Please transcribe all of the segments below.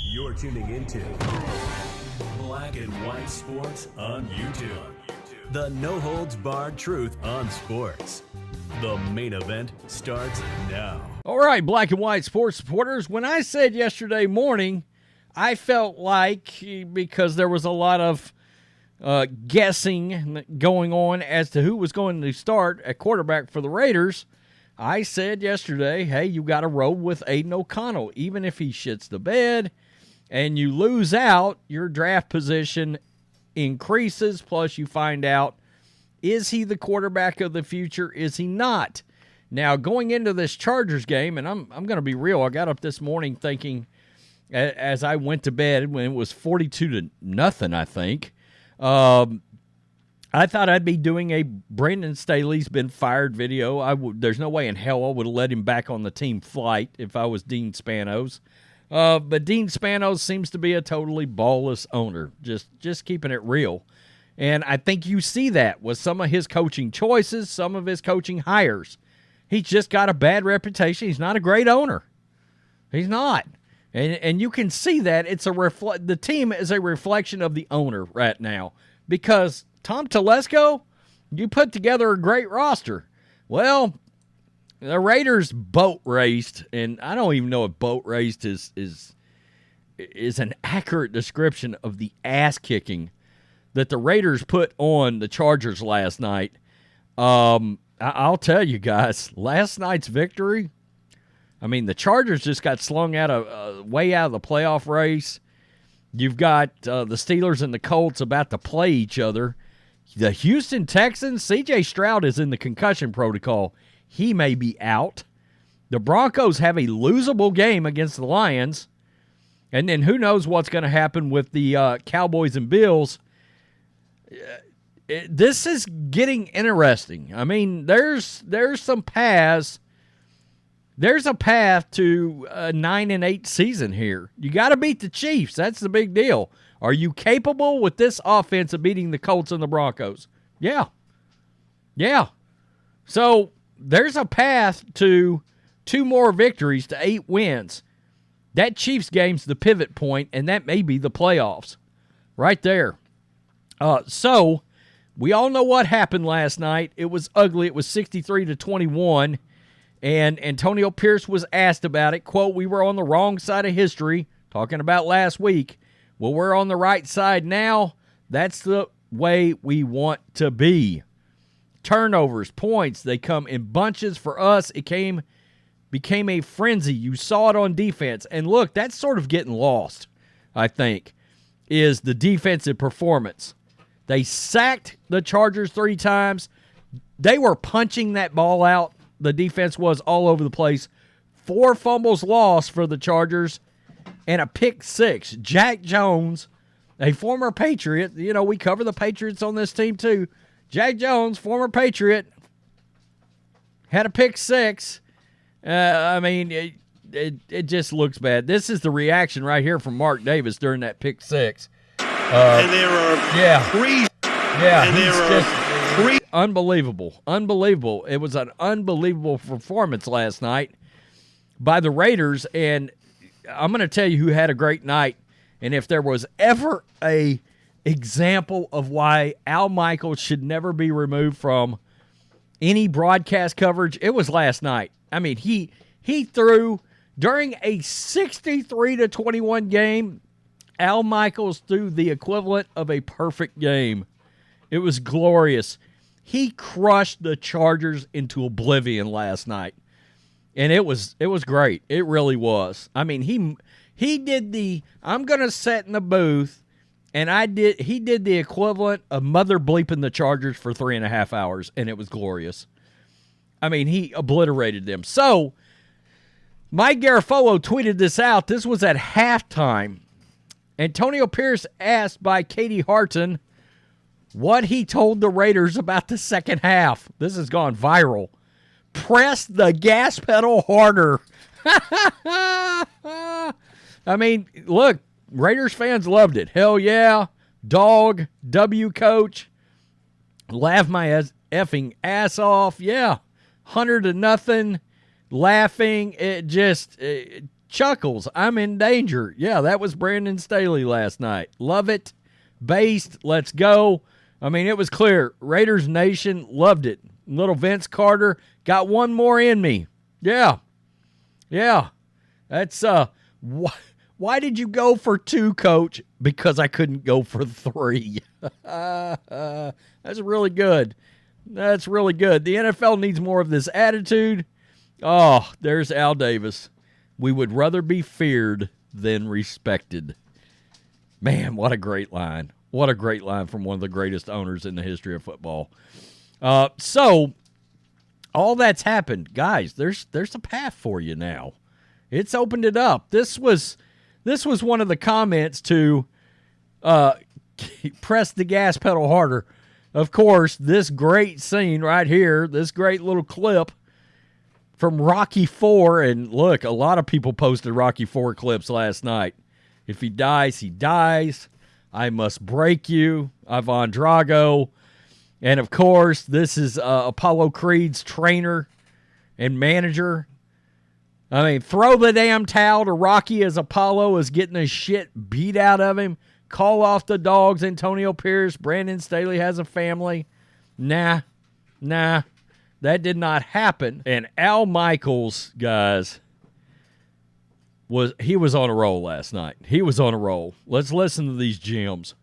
You're tuning into Black and White Sports on YouTube. The no-holds-barred truth on sports. The main event starts now. All right, Black and White Sports supporters, when I said yesterday morning, I felt like, because there was a lot of guessing going on as to who was going to start at quarterback for the Raiders, I said yesterday, hey, you got to roll with Aiden O'Connell. Even if he shits the bed and you lose out, your draft position increases, plus you find out, is he the quarterback of the future? Is he not? Now, going into this Chargers game, and I'm going to be real, I got up this morning thinking, as I went to bed when it was 42-0, I think, I thought I'd be doing a Brandon Staley's been fired video. There's no way in hell I would have let him back on the team flight if I was Dean Spanos. But Dean Spanos seems to be a totally ballless owner, just keeping it real. And I think you see that with some of his coaching choices, some of his coaching hires. He's just got a bad reputation. He's not a great owner. He's not. And you can see that the team is a reflection of the owner right now. Because Tom Telesco, you put together a great roster. Well, the Raiders boat raced, and I don't even know if boat raced is an accurate description of the ass kicking that the Raiders put on the Chargers last night. I'll tell you guys, last night's victory, I mean, the Chargers just got slung way out of the playoff race. You've got the Steelers and the Colts about to play each other. The Houston Texans, C.J. Stroud is in the concussion protocol. He may be out. The Broncos have a losable game against the Lions. And then who knows what's going to happen with the Cowboys and Bills. This is getting interesting. I mean, there's some paths. There's a path to a 9-8 season here. You got to beat the Chiefs. That's the big deal. Are you capable with this offense of beating the Colts and the Broncos? Yeah. So there's a path to 2 more victories to 8 wins. That Chiefs game's the pivot point, and that may be the playoffs right there. So we all know what happened last night. It was ugly. It was 63-21. And Antonio Pierce was asked about it. Quote, we were on the wrong side of history, talking about last week. Well, we're on the right side now. That's the way we want to be. Turnovers, points, they come in bunches for us. It became a frenzy. You saw it on defense. And look, that's sort of getting lost, I think, is the defensive performance. They sacked the Chargers 3 times. They were punching that ball out. The defense was all over the place. 4 fumbles lost for the Chargers and a pick 6. Jack Jones, a former Patriot. You know, we cover the Patriots on this team too. Jack Jones, former Patriot, had a pick 6. I mean, it just looks bad. This is the reaction right here from Mark Davis during that pick 6. And there are 3. Yeah, and there are 3. Unbelievable. It was an unbelievable performance last night by the Raiders, and I'm going to tell you who had a great night. And if there was ever a example of why Al Michaels should never be removed from any broadcast coverage, it was last night. I mean, he threw during a 63-21 game. Al Michaels threw the equivalent of a perfect game. It was glorious. He crushed the Chargers into oblivion last night. And it was great. It really was. I mean, he did the I'm going to sit in the booth, and he did the equivalent of mother bleeping the Chargers for 3.5 hours, and it was glorious. I mean, he obliterated them. So, Mike Garafolo tweeted this out. This was at halftime. Antonio Pierce asked by Katie Harton what he told the Raiders about the second half. This has gone viral. Press the gas pedal harder. I mean, look, Raiders fans loved it. Hell yeah. Dog, W coach. Laugh my effing ass off. Yeah. 100-0. Laughing. Chuckles, I'm in danger. Yeah, that was Brandon Staley last night. Love it. Based, let's go. I mean, it was clear. Raiders Nation loved it. Little Vince Carter got one more in me. Yeah. That's, why did you go for 2, Coach? Because I couldn't go for 3. That's really good. That's really good. The NFL needs more of this attitude. Oh, there's Al Davis. We would rather be feared than respected. Man, what a great line. What a great line from one of the greatest owners in the history of football. So, all that's happened. Guys, there's a path for you now. It's opened it up. This was one of the comments to press the gas pedal harder. Of course, this great scene right here, this great little clip from Rocky IV, and look, a lot of people posted Rocky IV clips last night. If he dies, he dies. I must break you, Ivan Drago. And, of course, this is Apollo Creed's trainer and manager. I mean, throw the damn towel to Rocky as Apollo is getting his shit beat out of him. Call off the dogs, Antonio Pierce. Brandon Staley has a family. Nah. That did not happen. And Al Michaels, guys, he was on a roll last night. He was on a roll. Let's listen to these gems.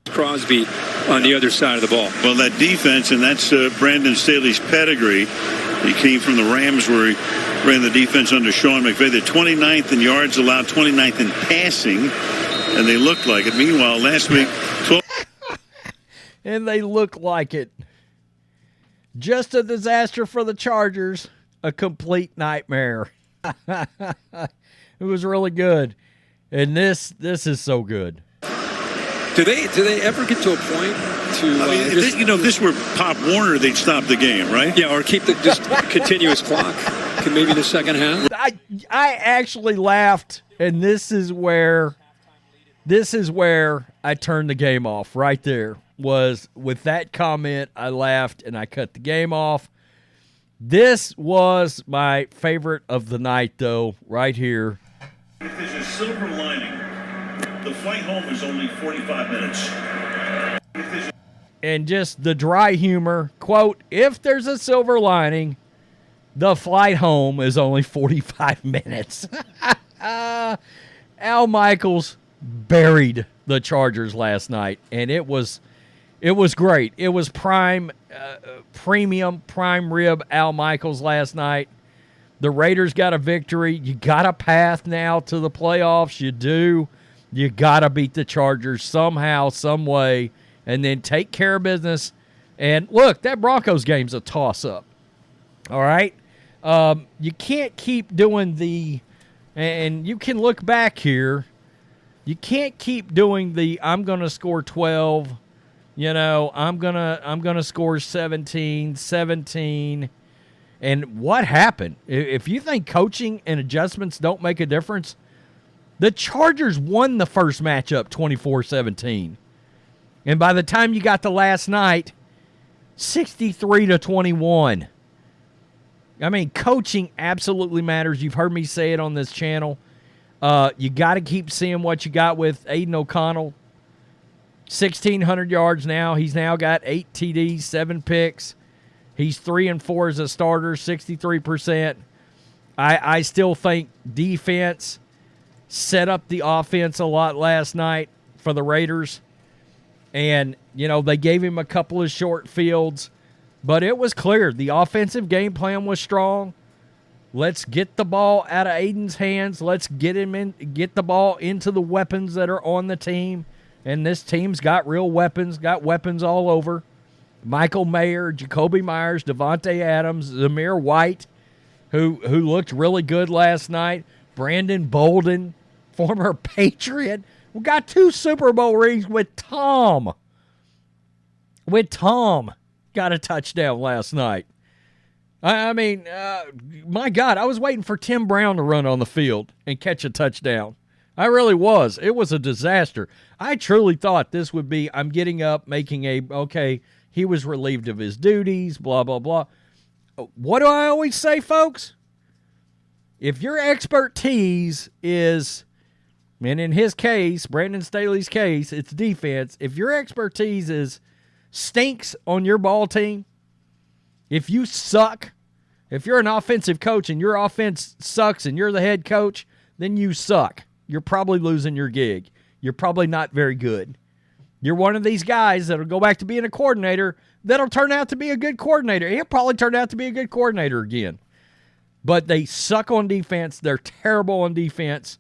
Crosby on the other side of the ball. Well, that defense, and that's Brandon Staley's pedigree. He came from the Rams where he ran the defense under Sean McVay. They're 29th in yards allowed, 29th in passing, and they look like it. Meanwhile, last week, 12. And they look like it. Just a disaster for the Chargers. A complete nightmare. It was really good. And this is so good. Do they ever get to a point to? I mean, if this were Pop Warner, they'd stop the game, right? Yeah, or keep the just continuous clock. Maybe the second half. I actually laughed, and this is where I turned the game off. Right there was with that comment. I laughed and I cut the game off. This was my favorite of the night, though. Right here. If there's a silver lining, the flight home is only 45 minutes. And just the dry humor. Quote, if there's a silver lining, the flight home is only 45 minutes. Al Michaels buried the Chargers last night, and it was great. It was premium prime rib Al Michaels last night. The Raiders got a victory. You got a path now to the playoffs. You do. You got to beat the Chargers somehow, some way, and then take care of business. And look, that Broncos game's a toss-up. All right? You can't keep doing and you can look back here. You can't keep doing I'm going to score 12. I'm going to score 17. And what happened? If you think coaching and adjustments don't make a difference, the Chargers won the first matchup 24-17. And by the time you got to last night, 63-21. I mean, coaching absolutely matters. You've heard me say it on this channel. You got to keep seeing what you got with Aiden O'Connell. 1,600 yards now. He's now got 8 TDs, 7 picks. He's 3-4 as a starter, 63%. I still think defense set up the offense a lot last night for the Raiders. And, they gave him a couple of short fields. But it was clear. The offensive game plan was strong. Let's get the ball out of Aiden's hands. Let's get the ball into the weapons that are on the team. And this team's got real weapons, got weapons all over. Michael Mayer, Jacoby Myers, Devontae Adams, Zamir White, who looked really good last night. Brandon Bolden, former Patriot. We got 2 Super Bowl rings with Tom. Got a touchdown last night. I mean, my God, I was waiting for Tim Brown to run on the field and catch a touchdown. I really was. It was a disaster. I truly thought this would be, I'm getting up, making he was relieved of his duties, blah, blah, blah. What do I always say, folks? if your expertise is, and in his case, Brandon Staley's case, it's defense. If your expertise is stinks on your ball team, if you suck, if you're an offensive coach and your offense sucks and you're the head coach, then you suck. You're probably losing your gig. You're probably not very good. You're one of these guys that'll go back to being a coordinator that'll turn out to be a good coordinator. He'll probably turn out to be a good coordinator again. But they suck on defense. They're terrible on defense.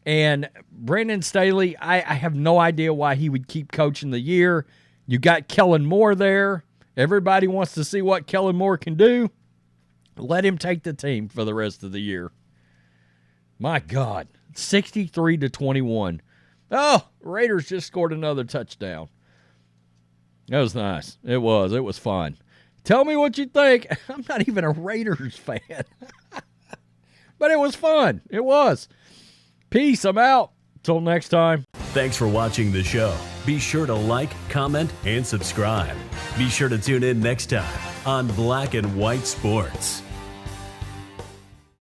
And Brandon Staley, I have no idea why he would keep coaching the year. You got Kellen Moore there. Everybody wants to see what Kellen Moore can do. Let him take the team for the rest of the year. My God, 63-21. Oh, Raiders just scored another touchdown. That was nice. It was fun. Tell me what you think. I'm not even a Raiders fan. But it was fun. It was. Peace. I'm out. Till next time. Thanks for watching the show. Be sure to like, comment, and subscribe. Be sure to tune in next time on Black and White Sports.